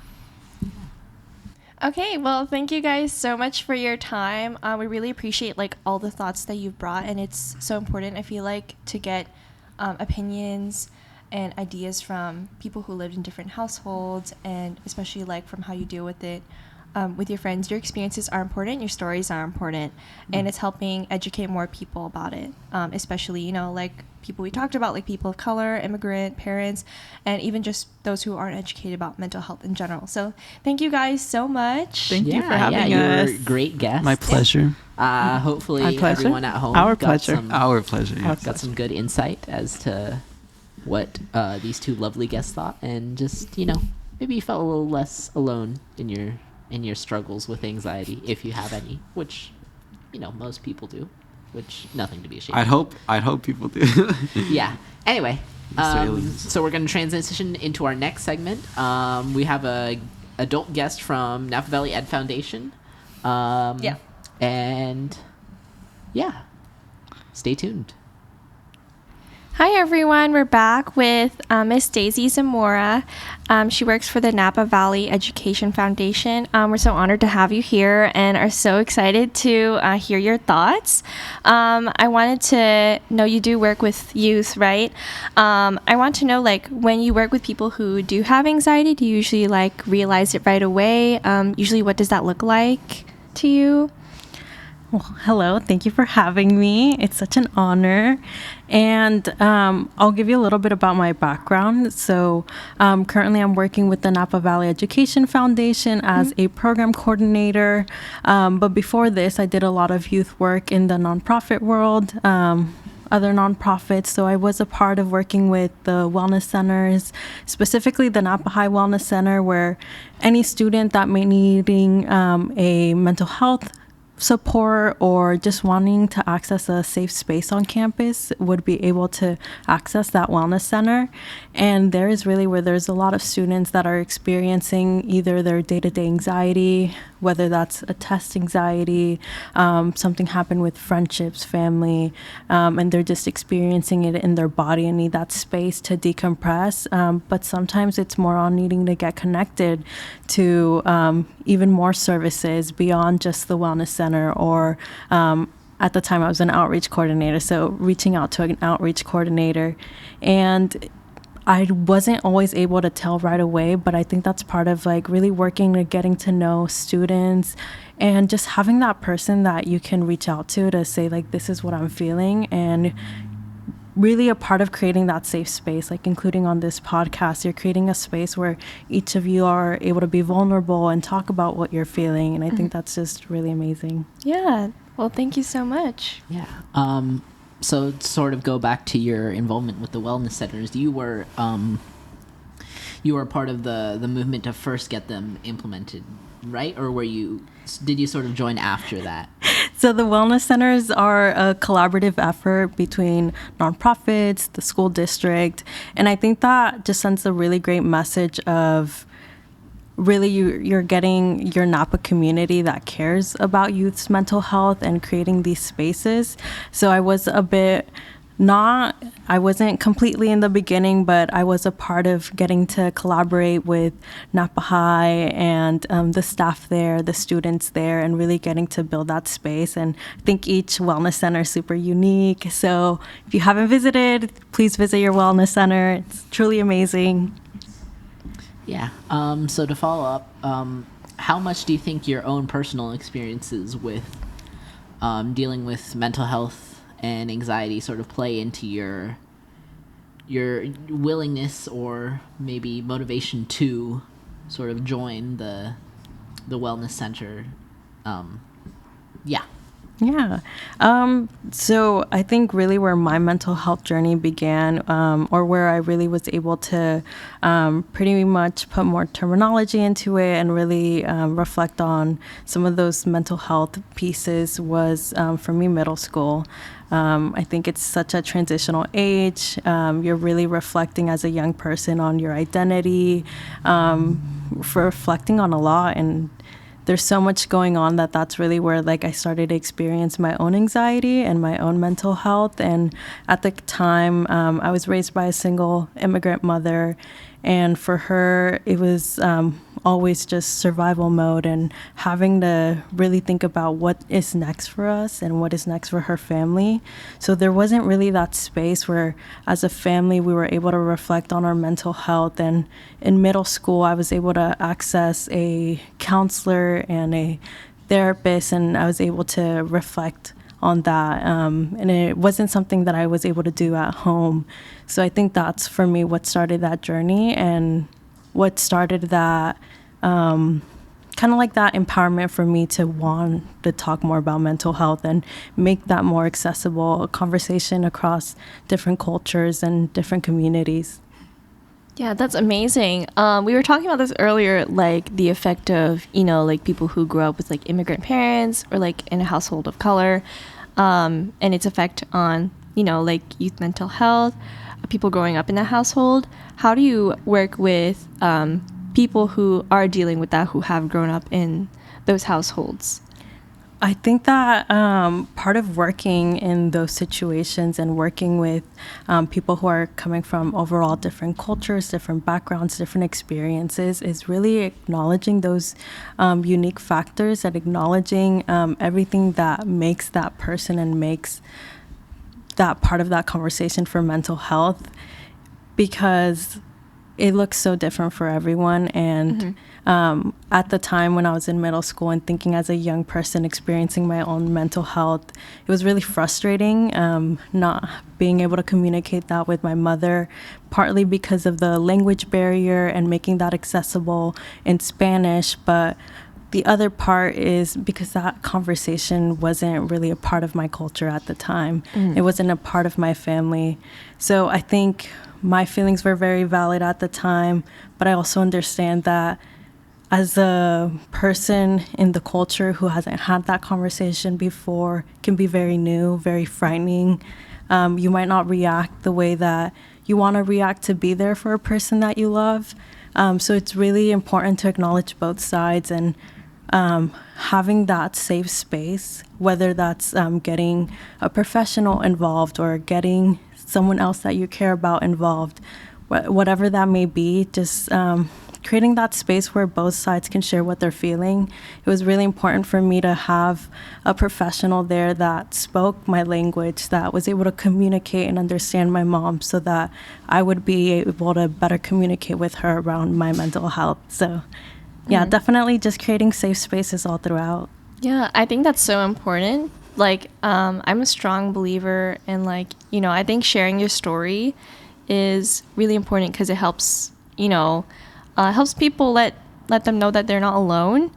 B: Okay, well, thank you guys so much for your time. We really appreciate like all the thoughts that you've brought, and it's so important, I feel like, to get opinions and ideas from people who lived in different households, and especially like from how you deal with it with your friends. Your experiences are important, your stories are important, and it's helping educate more people about it, especially, you know, like people we talked about, like people of color, immigrant parents, and even just those who aren't educated about mental health in general. So thank you guys so much.
C: Thank you for having us.
A: You were a great guest.
D: My pleasure.
A: Hopefully
C: My pleasure.
A: everyone at home
C: Our
A: got
C: pleasure.
A: some,
D: Our pleasure. Yeah.
A: got some good insight as to what these two lovely guests thought, and just, you know, maybe you felt a little less alone in your struggles with anxiety, if you have any, which, you know, most people do, which nothing to be ashamed of.
D: I'd hope people do.
A: Yeah. Anyway,
D: Aliens.
A: so we're going to transition into our next segment. We have a adult guest from Napa Valley Ed Foundation.
B: Yeah.
A: And yeah, stay tuned.
B: Hi everyone, we're back with Miss Daisy Zamora. She works for the Napa Valley Education Foundation. We're so honored to have you here and are so excited to hear your thoughts. I wanted to know, you do work with youth, right? I want to know, like, when you work with people who do have anxiety, do you usually like realize it right away? Usually what does that look like to you?
E: Well, hello. Thank you for having me. It's such an honor. And I'll give you a little bit about my background. So currently I'm working with the Napa Valley Education Foundation as a program coordinator. But before this, I did a lot of youth work in the nonprofit world, other nonprofits. So I was a part of working with the wellness centers, specifically the Napa High Wellness Center, where any student that may needing a mental health support or just wanting to access a safe space on campus would be able to access that wellness center. And there is really where there's a lot of students that are experiencing either their day-to-day anxiety, whether that's a test anxiety, something happened with friendships, family, and they're just experiencing it in their body and need that space to decompress. But sometimes it's more on needing to get connected to even more services beyond just the wellness center, or at the time I was an outreach coordinator, so reaching out to an outreach coordinator. And I wasn't always able to tell right away, but I think that's part of like really working to getting to know students and just having that person that you can reach out to say like, this is what I'm feeling. And really a part of creating that safe space, like including on this podcast, you're creating a space where each of you are able to be vulnerable and talk about what you're feeling. And I think that's just really amazing.
B: Yeah. Well, thank you so much.
A: Yeah. So to sort of go back to your involvement with the wellness centers, you were part of the movement to first get them implemented, right? Or did you sort of join after that?
E: So the wellness centers are a collaborative effort between nonprofits, the school district, and I think that just sends a really great message of really you're getting your Napa community that cares about youth's mental health and creating these spaces. So I was I wasn't completely in the beginning, but I was a part of getting to collaborate with Napa High and the staff there, the students there, and really getting to build that space. And I think each wellness center is super unique. So if you haven't visited, please visit your wellness center. It's truly amazing.
A: Yeah. So to follow up, how much do you think your own personal experiences with dealing with mental health and anxiety sort of play into your willingness or maybe motivation to sort of join the wellness center? Yeah.
E: Yeah. So I think really where my mental health journey began, or where I really was able to pretty much put more terminology into it and really reflect on some of those mental health pieces was for me, middle school. I think it's such a transitional age. You're really reflecting as a young person on your identity, for reflecting on a lot, and there's so much going on that's really where like I started to experience my own anxiety and my own mental health. And at the time, I was raised by a single immigrant mother, and for her, it was always just survival mode and having to really think about what is next for us and what is next for her family. So there wasn't really that space where, as a family, we were able to reflect on our mental health. And in middle school, I was able to access a counselor and a therapist, and I was able to reflect on that. And it wasn't something that I was able to do at home. So I think that's, for me, what started that journey and what started that kind of like that empowerment for me to want to talk more about mental health and make that more accessible, a conversation across different cultures and different communities.
B: Yeah, that's amazing. We were talking about this earlier, like the effect of, like people who grew up with like immigrant parents or like in a household of color, and its effect on, like youth mental health, people growing up in that household. How do you work with people who are dealing with that, who have grown up in those households?
E: I think that part of working in those situations and working with people who are coming from overall different cultures, different backgrounds, different experiences is really acknowledging those unique factors and acknowledging everything that makes that person and makes that part of that conversation for mental health, because it looks so different for everyone. And at the time when I was in middle school and thinking as a young person experiencing my own mental health, it was really frustrating not being able to communicate that with my mother, partly because of the language barrier and making that accessible in Spanish. But the other part is because that conversation wasn't really a part of my culture at the time. It wasn't a part of my family. So I think my feelings were very valid at the time, but I also understand that as a person in the culture who hasn't had that conversation before, it can be very new, very frightening. You might not react the way that you want to react to be there for a person that you love. So it's really important to acknowledge both sides and having that safe space, whether that's getting a professional involved or getting someone else that you care about involved, whatever that may be, just creating that space where both sides can share what they're feeling. It was really important for me to have a professional there that spoke my language, that was able to communicate and understand my mom so that I would be able to better communicate with her around my mental health. So yeah, definitely just creating safe spaces all throughout.
B: Yeah, I think that's so important. Like, I'm a strong believer in, like, I think sharing your story is really important because it helps, helps people let them know that they're not alone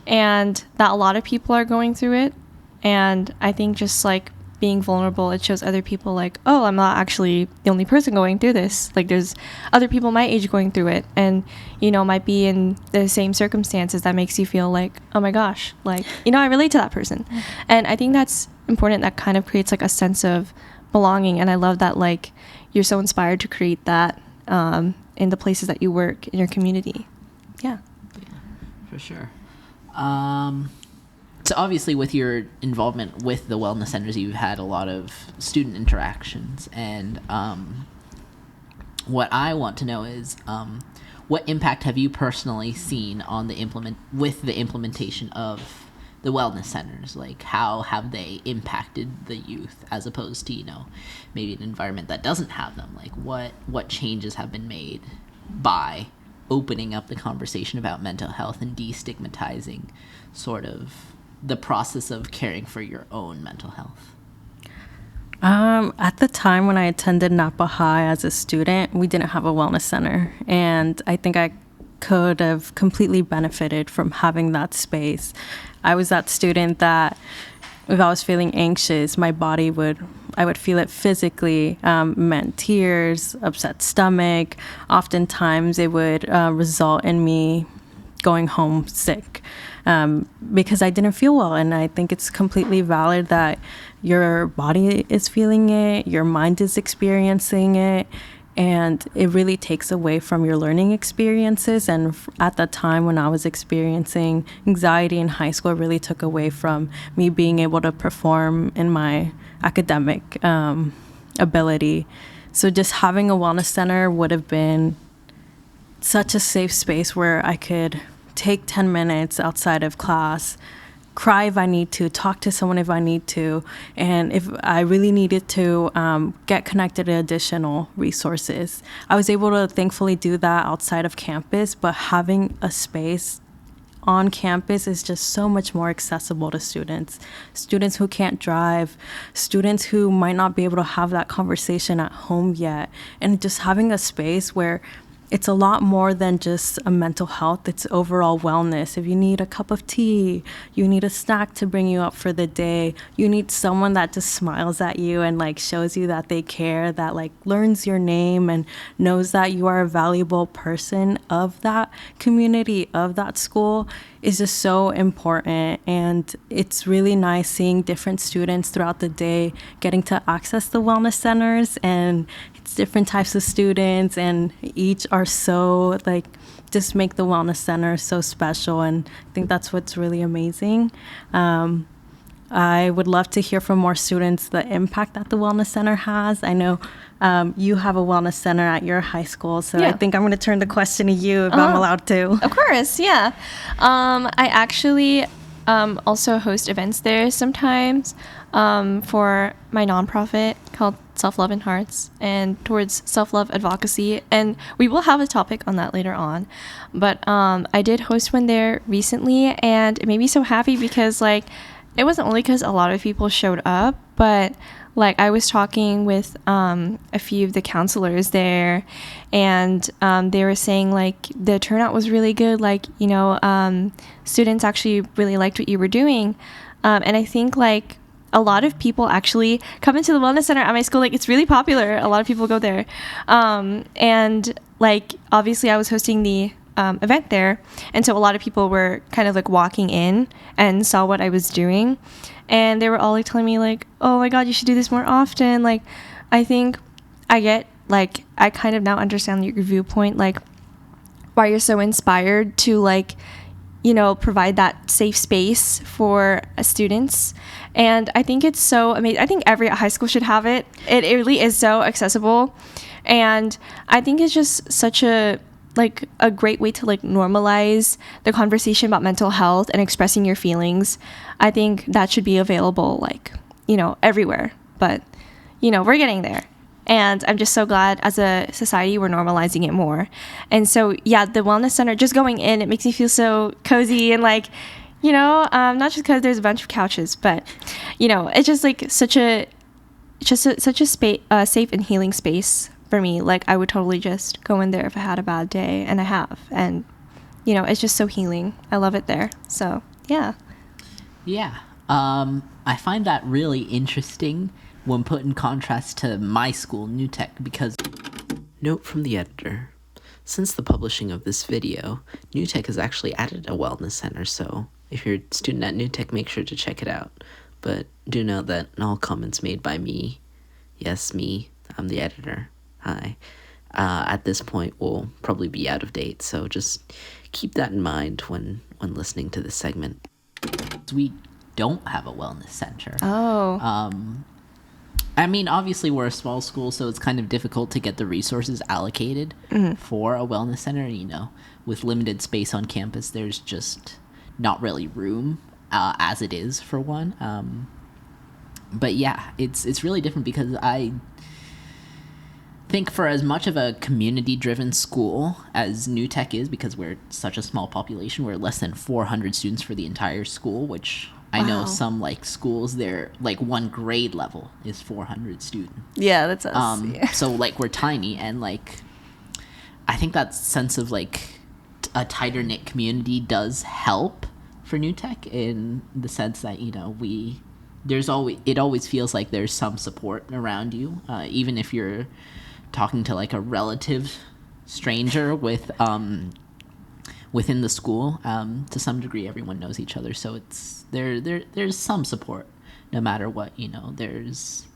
B: and that a lot of people are going through it. And I think just like being vulnerable, it shows other people like, oh, I'm not actually the only person going through this. Like, there's other people my age going through it and, might be in the same circumstances. That makes you feel like, oh my gosh, like, I relate to that person. And I think that's important. That kind of creates like a sense of belonging. And I love that, like, you're so inspired to create that in the places that you work in your community. Yeah,
A: for sure. So obviously with your involvement with the wellness centers, you've had a lot of student interactions, and what I want to know is what impact have you personally seen on the implementation of the wellness centers? Like, how have they impacted the youth as opposed to, maybe an environment that doesn't have them? Like, what changes have been made by opening up the conversation about mental health and destigmatizing sort of the process of caring for your own mental health?
E: At the time when I attended Napa High as a student, we didn't have a wellness center. And I think I could have completely benefited from having that space. I was that student that if I was feeling anxious, I would feel it physically, meant tears, upset stomach. Oftentimes it would result in me going home sick. Because I didn't feel well. And I think it's completely valid that your body is feeling it, your mind is experiencing it, and it really takes away from your learning experiences. And at the time when I was experiencing anxiety in high school, it really took away from me being able to perform in my academic ability. So just having a wellness center would have been such a safe space where I could take 10 minutes outside of class, cry if I need to, talk to someone if I need to, and if I really needed to get connected to additional resources. I was able to thankfully do that outside of campus, but having a space on campus is just so much more accessible to students who can't drive, students who might not be able to have that conversation at home yet, and just having a space where it's a lot more than just a mental health. It's overall wellness. If you need a cup of tea, you need a snack to bring you up for the day, you need someone that just smiles at you and like shows you that they care, that like learns your name and knows that you are a valuable person of that community, of that school, is just so important. And it's really nice seeing different students throughout the day getting to access the wellness centers, and it's different types of students, and each are so like just make the wellness center so special, and I think that's what's really amazing. I would love to hear from more students the impact that the wellness center has. I know you have a wellness center at your high school, so I think I'm going to turn the question to you if I'm allowed to.
B: Of course, yeah. I actually also host events there sometimes for my nonprofit called Self-Love in Hearts, and towards self-love advocacy, and we will have a topic on that later on. But I did host one there recently, and it made me so happy because like it wasn't only because a lot of people showed up, but like I was talking with a few of the counselors there, and they were saying like the turnout was really good, like, you know, students actually really liked what you were doing, and I think like a lot of people actually come into the wellness center at my school. Like it's really popular. A lot of people go there, and like obviously I was hosting the event there, and so a lot of people were kind of like walking in and saw what I was doing, and they were all like telling me like, oh my god, you should do this more often. Like I think I get like I kind of now understand your viewpoint, like why you're so inspired to like, you know, provide that safe space for students. And I think it's so amazing. I think every high school should have it. It really is so accessible, and I think it's just such a like a great way to like normalize the conversation about mental health and expressing your feelings. I think that should be available like, you know, everywhere. But, you know, we're getting there. And I'm just so glad as a society we're normalizing it more. And so, yeah, the wellness center, just going in, it makes me feel so cozy and like, you know, not just because there's a bunch of couches, but, you know, it's just like such a safe and healing space for me. Like I would totally just go in there if I had a bad day, and I have. And, you know, it's just so healing. I love it there. So, yeah.
A: Yeah. I find that really interesting when put in contrast to my school, New Tech, because... Note from the editor. Since the publishing of this video, New Tech has actually added a wellness center, so if you're a student at New Tech, make sure to check it out. But do note that all comments made by me, yes, me, I'm the editor, hi, at this point will probably be out of date, so just keep that in mind when listening to this segment. We don't have a wellness center.
B: Oh.
A: I mean, obviously we're a small school, so it's kind of difficult to get the resources allocated for a wellness center. You know, with limited space on campus, there's just not really room as it is for one. But yeah, it's really different because I think for as much of a community-driven school as New Tech is, because we're such a small population, we're less than 400 students for the entire school, which... I know some like schools, they're like one grade level is 400 students.
B: Yeah, that's us. Yeah.
A: So like we're tiny, and like I think that sense of like a tighter knit community does help for New Tech in the sense that, you know, it always feels like there's some support around you, even if you're talking to like a relative stranger with within the school. To some degree everyone knows each other, so it's there's some support no matter what. You know, there's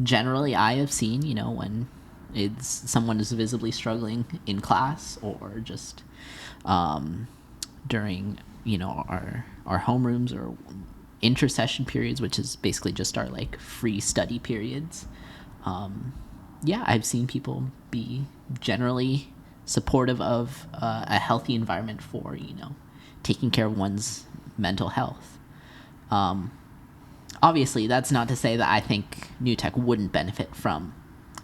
A: generally, I have seen, you know, when it's someone is visibly struggling in class, or just during, you know, our homerooms or intersession periods, which is basically just our like free study periods. Yeah, I've seen people be generally supportive of a healthy environment for, you know, taking care of one's mental health. Obviously, that's not to say that I think New Tech wouldn't benefit from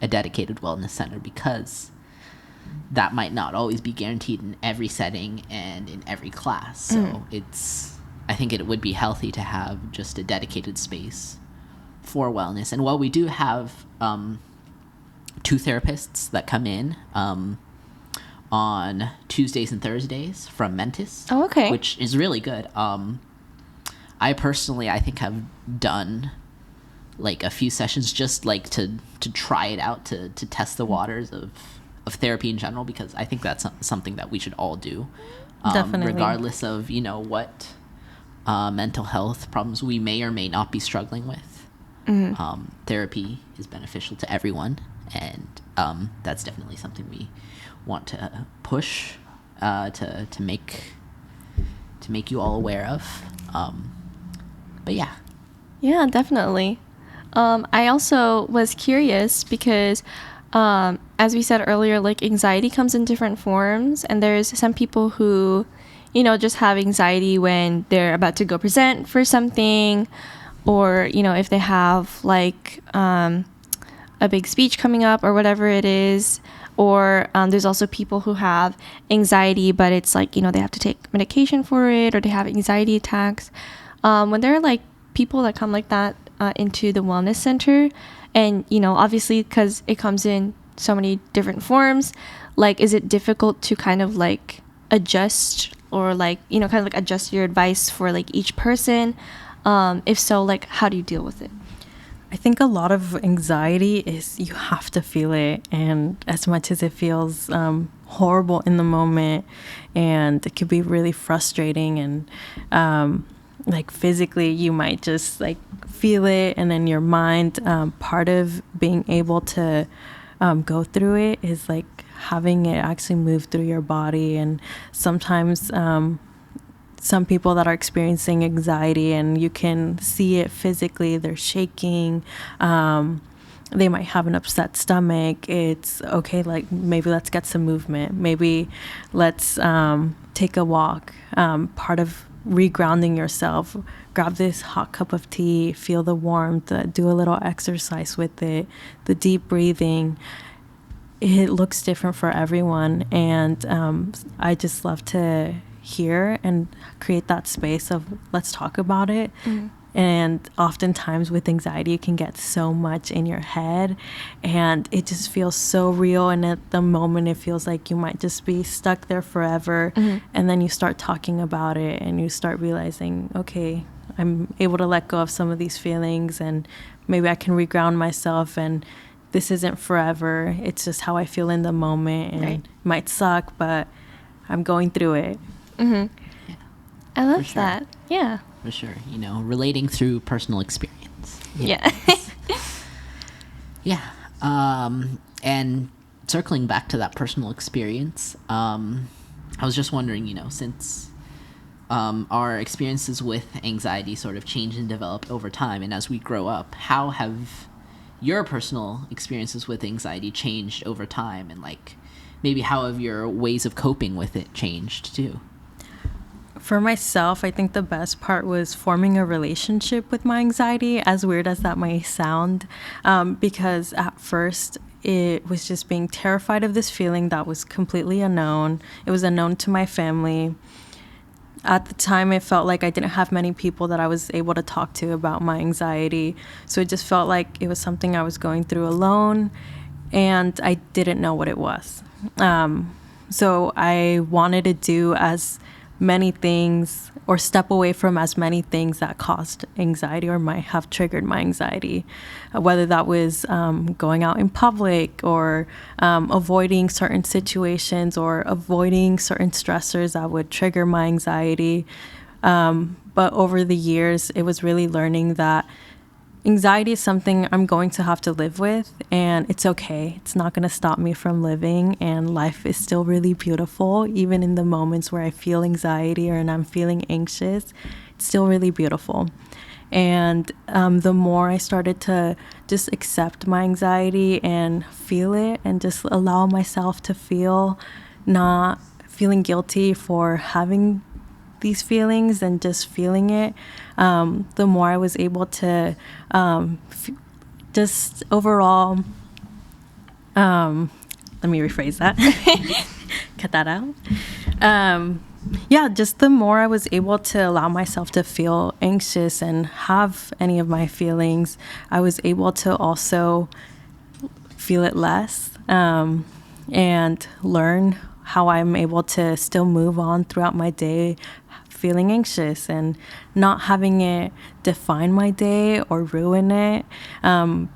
A: a dedicated wellness center, because that might not always be guaranteed in every setting and in every class. So I think it would be healthy to have just a dedicated space for wellness. And while we do have 2 therapists that come in on Tuesdays and Thursdays from Mentis, which is really good. I personally, I think, have done like a few sessions just like to try it out, to test the waters of therapy in general, because I think that's something that we should all do,
E: Definitely,
A: regardless of what mental health problems we may or may not be struggling with. Therapy is beneficial to everyone, and that's definitely something we want to push to make you all aware of. But
B: Yeah, definitely. I also was curious because, as we said earlier, like anxiety comes in different forms, and there's some people who, just have anxiety when they're about to go present for something, or, if they have like a big speech coming up or whatever it is. Or there's also people who have anxiety, but it's like, they have to take medication for it, or they have anxiety attacks. When there are like people that come like that into the wellness center, and obviously because it comes in so many different forms, like, is it difficult to kind of like adjust, or like kind of like adjust your advice for like each person? If so, like, how do you deal with it?
E: I think a lot of anxiety is you have to feel it, and as much as it feels horrible in the moment, and it could be really frustrating, and like physically you might just like feel it, and then your mind, part of being able to go through it is like having it actually move through your body. And sometimes some people that are experiencing anxiety, and you can see it physically, they're shaking, they might have an upset stomach. It's okay, like maybe let's get some movement, maybe let's take a walk. Part of regrounding yourself, grab this hot cup of tea, feel the warmth, do a little exercise with it, the deep breathing. It looks different for everyone, and I just love to hear and create that space of let's talk about it. And oftentimes with anxiety, you can get so much in your head, and it just feels so real, and at the moment it feels like you might just be stuck there forever. And then you start talking about it, and you start realizing, okay, I'm able to let go of some of these feelings, and maybe I can reground myself, and this isn't forever. It's just how I feel in the moment, and it might suck, but I'm going through it.
B: I love
A: For sure.
B: that. Yeah.
A: For sure. Relating through personal experience.
B: Yeah.
A: Yeah. And circling back to that personal experience, I was just wondering, since our experiences with anxiety sort of change and develop over time, and as we grow up, how have your personal experiences with anxiety changed over time? And like, maybe how have your ways of coping with it changed too?
E: For myself, I think the best part was forming a relationship with my anxiety, as weird as that might sound, because at first it was just being terrified of this feeling that was completely unknown. It was unknown to my family. At the time, it felt like I didn't have many people that I was able to talk to about my anxiety. So it just felt like it was something I was going through alone, and I didn't know what it was. So I wanted to do as many things, or step away from as many things that caused anxiety or might have triggered my anxiety, whether that was going out in public, or avoiding certain situations, or avoiding certain stressors that would trigger my anxiety. But over the years, it was really learning that anxiety is something I'm going to have to live with, and it's okay. It's not going to stop me from living, and life is still really beautiful. Even in the moments where I feel anxiety and I'm feeling anxious, it's still really beautiful. And the more I started to just accept my anxiety and feel it, and just allow myself to feel, not feeling guilty for having these feelings and just feeling it, the more I was able to just overall, let me rephrase that. Cut that out. Yeah, just the more I was able to allow myself to feel anxious and have any of my feelings, I was able to also feel it less, and learn how I'm able to still move on throughout my day feeling anxious and not having it define my day or ruin it.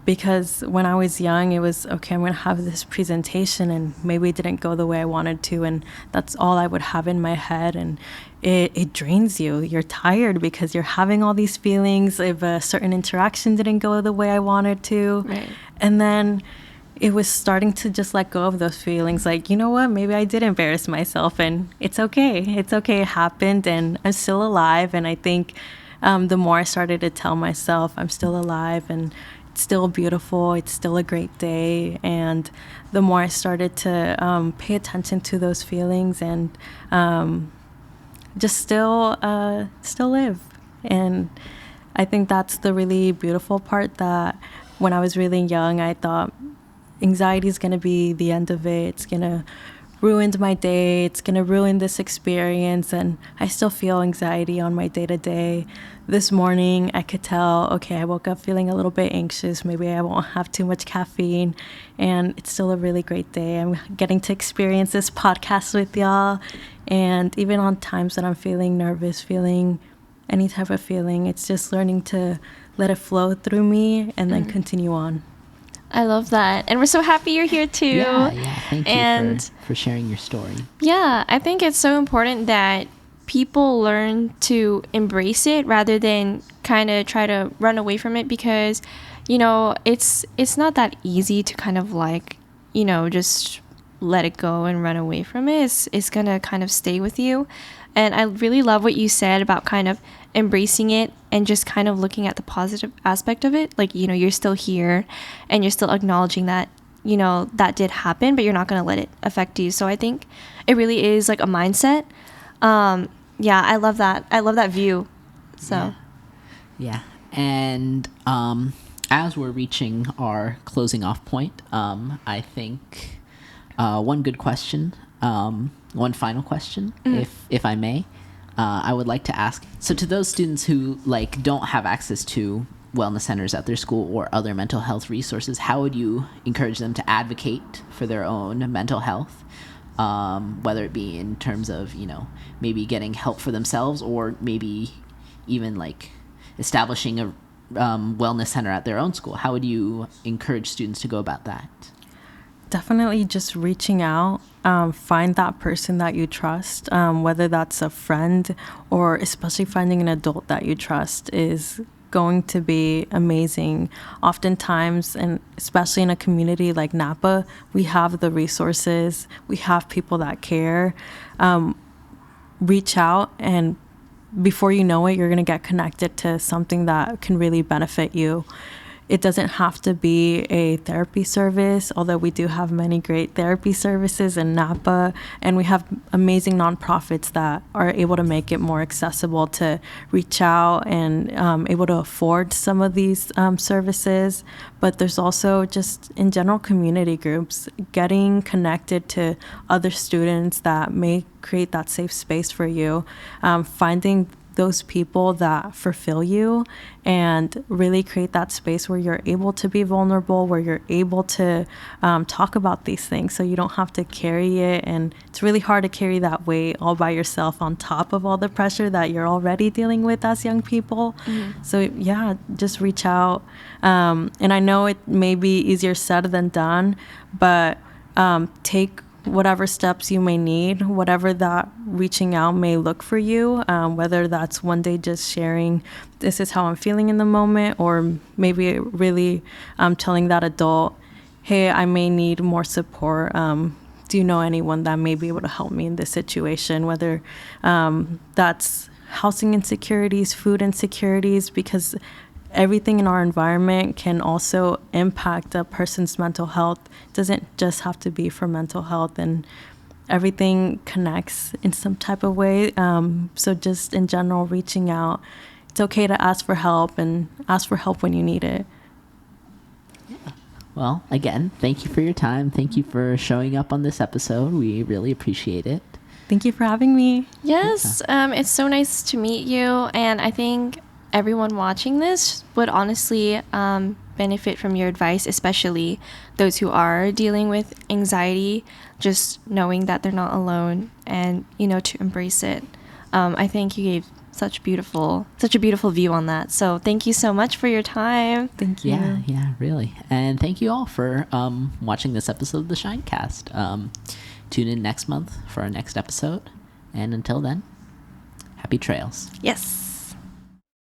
E: Because when I was young, it was, okay, I'm going to have this presentation and maybe it didn't go the way I wanted to. And that's all I would have in my head. And it drains you. You're tired because you're having all these feelings if a certain interaction didn't go the way I wanted to.
B: Right.
E: And then it was starting to just let go of those feelings. Like, you know what, maybe I did embarrass myself and it's okay. It's okay. It happened and I'm still alive. And I think the more I started to tell myself I'm still alive and it's still beautiful, it's still a great day. And the more I started to pay attention to those feelings and just still live. And I think that's the really beautiful part, that when I was really young, I thought anxiety is going to be the end of it. It's going to ruin my day. It's going to ruin this experience. And I still feel anxiety on my day-to-day. This morning, I could tell, okay, I woke up feeling a little bit anxious. Maybe I won't have too much caffeine. And it's still a really great day. I'm getting to experience this podcast with y'all. And even on times that I'm feeling nervous, feeling any type of feeling, it's just learning to let it flow through me and then continue on.
B: I love that. And we're so happy you're here too.
A: Yeah, thank you
B: And
A: for sharing your story.
B: yeah, I think it's so important that people learn to embrace it rather than kind of try to run away from it, because, you know, it's not that easy to kind of like, you know, just let it go and run away from it. It's going to kind of stay with you. And I really love what you said about kind of embracing it and just kind of looking at the positive aspect of it. Like, you know, you're still here and you're still acknowledging that, you know, that did happen, but you're not going to let it affect you. So I think it really is like a mindset. Yeah, I love that. I love that view. So
A: Yeah. And as we're reaching our closing off point, I think one good question, one final question, if I may, I would like to ask. So to those students who like don't have access to wellness centers at their school or other mental health resources, how would you encourage them to advocate for their own mental health? Whether it be in terms of, you know, maybe getting help for themselves or maybe even like establishing a wellness center at their own school. How would you encourage students to go about that?
E: Definitely just reaching out. Find that person that you trust, whether that's a friend or especially finding an adult that you trust is going to be amazing. Oftentimes, and especially in a community like Napa, we have the resources, we have people that care. Reach out, and before you know it, you're going to get connected to something that can really benefit you. It doesn't have to be a therapy service, although we do have many great therapy services in Napa, and we have amazing nonprofits that are able to make it more accessible to reach out and able to afford some of these services. But there's also just in general community groups, getting connected to other students that may create that safe space for you, finding those people that fulfill you and really create that space where you're able to be vulnerable, where you're able to talk about these things so you don't have to carry it. And it's really hard to carry that weight all by yourself on top of all the pressure that you're already dealing with as young people. So yeah, just reach out. And I know it may be easier said than done, but take whatever steps you may need, whatever that reaching out may look for you, whether that's one day just sharing, this is how I'm feeling in the moment, or maybe really telling that adult, hey, I may need more support. Do you know anyone that may be able to help me in this situation? Whether that's housing insecurities, food insecurities, because everything in our environment can also impact a person's mental health. It doesn't just have to be for mental health. And everything connects in some type of way. So just in general, reaching out. It's okay to ask for help and ask for help when you need it.
A: Well, again, thank you for your time. Thank you for showing up on this episode. We really appreciate it.
E: Thank you for having me.
B: Yes, it's so nice to meet you, and I think everyone watching this would honestly benefit from your advice, especially those who are dealing with anxiety, just knowing that they're not alone and, to embrace it. I think you gave such a beautiful view on that. So thank you so much for your time.
E: Thank you.
A: Yeah, really. And thank you all for watching this episode of the SHINEcast. Tune in next month for our next episode. And until then, happy trails.
B: Yes.